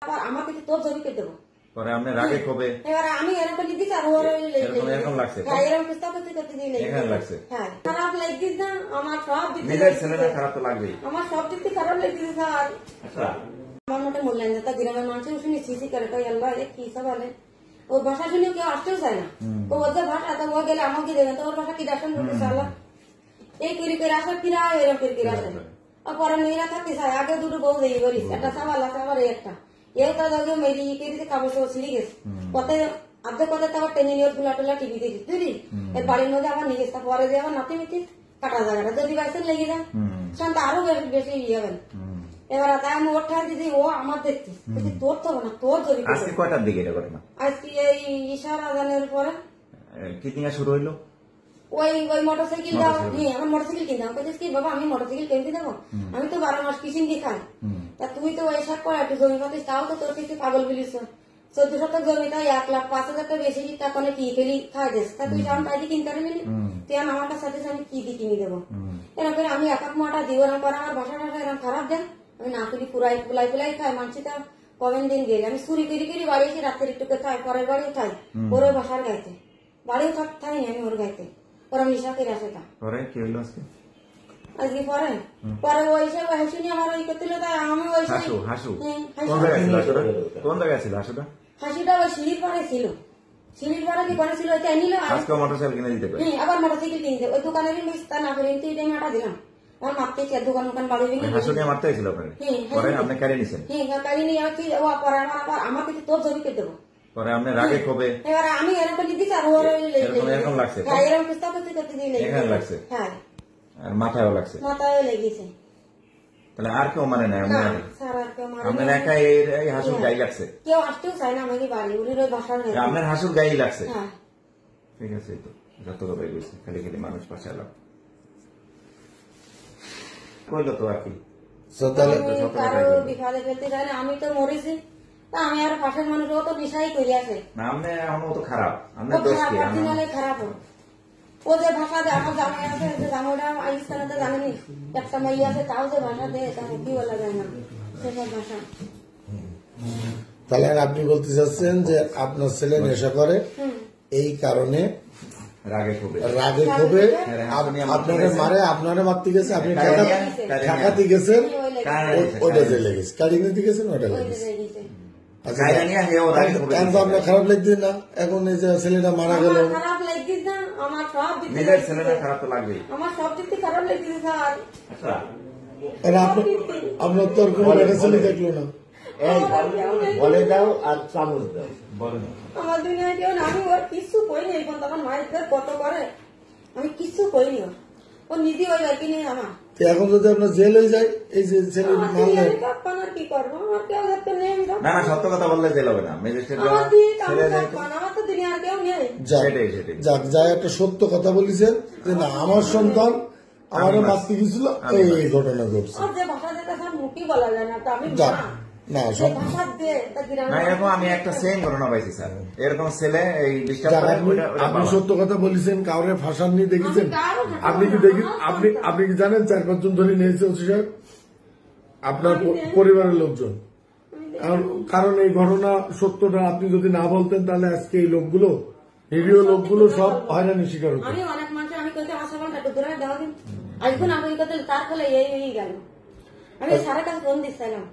আমাকে তোর জমি কেটে দেবো পরে আপনি রাগে কবে এবার আমি এরকম লিখেছি আর এরকম লাগছে এরকম কিস্তা করতে করতে দিয়ে এখানে লাগছে হ্যাঁ খারাপ লাগছিস না আমার সব দিক নিজের ছেলেটা খারাপ তো লাগবেই আমার সব দিক থেকে খারাপ লাগছিস স্যার আচ্ছা আমার মোটে মূল্যায়ন দেয় তা গ্রামের মানুষের শুনি সিসি করে কই আল্লাহ এ কি সব বলে ওর ভাষা শুনে কেউ আসতেও চায় না ও ওদের ভাষা তো ও গেলে আমাকে দেবেন তো ওর ভাষা কি দর্শন করতে আল্লাহ এই করে আসা কিরা এরকম করে আসে আর পরে মেয়েরা থাকতে চায় আগে দুটো বউ দিয়ে করিস একটা সাবাল আছে আবার একটা এও তো দাদু মেরি কে দিতে কাগজ ছিঁড়ে গেছে কত আর্ধেক কথা তো আবার টেনে নিয়ে গুলা টুলা টিভি দেখি বুঝলি এর বাড়ির মধ্যে আবার নিয়ে গেছে পরে দিয়ে আবার নাতি মিটি কাটা জায়গাটা যদি বাইসেন লেগে যায় শান্ত আরো বেশি ইয়ে হবে এবার তাই আমি ওর ঠাই দিদি ও আমার দেখতে তোর তো না তোর জমি আজকে কয়টার দিকে এটা ঘটনা আজকে এই ঈশার আজানের পরে কি দিয়ে শুরু হইলো ওই মোটরসাইকেল দাও হ্যাঁ আমার মোটরসাইকেল কিনতে হবে কি বাবা আমি মোটরসাইকেল কিনতে দেবো আমি তো 12 মাস কিসিন দিয়ে খাই তা তুমি তো ওই সব করে একটু জমি পাতিস তাও তো তোর কিছু পাগল বিলিস 14 শতক জমিটা 1,05,000 টাকা বেশি টাকা কি খেলি খাই দিস তা তুই যখন পাইতে কিনতে পারবি তুই আমার কাছে সাথে আমি কি দিয়ে কিনে দেবো এরকম আমি এক মোটা দিব না পরে আমার বাসা টাসা এরকম খারাপ দেন আমি না করি পুলাই খাই মানসিটা কবেন দিন গেলে আমি চুরি করি বাড়ি এসে রাত্রে একটু খাই পরের বাড়িও খাই ওরে বাসার গাইতে বাড়িও থাকি আমি ওর গাইতে ওরা নিশা করে আসে তা পরে কি হইলো আজকে আজকে পরে ওই সব হাসিনি আমার ওই করতে তাই আমি ওই হাসু কোন জায়গায় ছিল হাসুটা হাসিটা ওই সিঁড়ির পাড়ে ছিল সিঁড়ির পাড়ে কি করে ছিল ওইটা নিল আজকে মোটরসাইকেল কিনে দিতে পারে আবার মোটরসাইকেল কিনতে ওই দোকানেরই মিস্তা না করে তুই এটা মাটা দিলাম আমার মাপতে দোকান বাড়ি ভেঙে হাসু নিয়ে মারতে হয়েছিল ওখানে পরে আপনি কারিয়ে নিছেন হ্যাঁ কারিয়ে নিয়ে কি পরে আবার আমাকে তোর জমি কেটে দেবো পরে আপনি রাগে কবে এবার আমি এরকম লিখেছি আর এরকম লাগছে এরকম কিস্তা করতে করতে দিয়ে এখানে লাগছে হ্যাঁ আর মাথায়ও লাগছে মাথায় লেগেছে তাহলে আর কেউ মানে নাই আপনার একা এই হাসুর গায়ে লাগছে কেউ আসতেও চায় না আমাকে বাড়ি উনির ওই বাসার আপনার হাসুর গায়ে লাগছে ঠিক আছে তো যত কথাই বলছি খালি খালি মানুষ পাশে এলাম কইলো তো আর কি কারো বিপদে ফেলতে চায় না আমি তো মরেছি তা আমি আর পাশের মানুষ ও তো নেশাই করে আছে না আপনি এখনো তো খারাপ আপনার দোষ কি খারাপ ও যে ভাষা দেয় আমার জামাই আছে যে জামাইটা আইসখানে তো জানেনি একটা মাই আছে তাও যে ভাষা দেয় তা কি বলা যায় না সেসব ভাষা তাহলে আপনি বলতে চাচ্ছেন যে আপনার ছেলে নেশা করে এই কারণে রাগে ক্ষোভে আপনাকে মারে আপনারা মারতে গেছে আপনি ঠেকাতে গেছেন ওটা জেলে গেছে কাড়ি নিতে গেছেন ওটা লেগেছে আপনার খারাপ লাগছে না এখন এই যে ছেলেটা মারা গেল খারাপ লাগছিস না আমার সব নিজের ছেলেটা খারাপ তো লাগবেই আমার সব দিক থেকে খারাপ লাগছে স্যার আপনার তো আর কোনো ছেলে দেখলো না বলে দাও আর চামচ দাও আমার দুনিয়ায় কেউ আমি ওর কিচ্ছু কইনি এখন তখন মায়ের কত করে আমি কিচ্ছু কইনি ও নিজে ওই বাকি নেই আমার এখন যদি আপনার জেল হয়ে যায় এই যে ছেলে মারলেন কি করবো আমার কেউ দেখতে নেই না না সত্য কথা বললে জেল হবে না ম্যাজিস্ট্রেট আমার তো দুনিয়ার কেউ নেই যাক যাই একটা সত্য কথা বলেছেন যে না আমার সন্তান আমারও মারতে গেছিল এই ঘটনা ঘটছে যে ভাষা যেটা স্যার মুখই বলা যায় না তো আমি না এরকম আমি একটা সেম ঘটনা পাইছি স্যার এরকম ছেলে এই আপনি সত্য কথা বলেছেন কাউরে ফাঁসাননি দেখেছেন আপনি কি আপনি কি জানেন 4-5 জন ধরে নিয়েছে ওসি সাহেব আপনার পরিবারের লোকজন কারণ এই ঘটনা সত্যটা আপনি যদি না বলতেন তাহলে আজকে এই লোকগুলো নিরীহ লোকগুলো সব হয়রানি শিকার হতো আমি অনেক মানুষ আমি কইতে আশা একটু ধরে দেওয়া দিন আজকে না আমি তার ফলে এই গেল আমি সারা কাজ ফোন দিচ্ছিলাম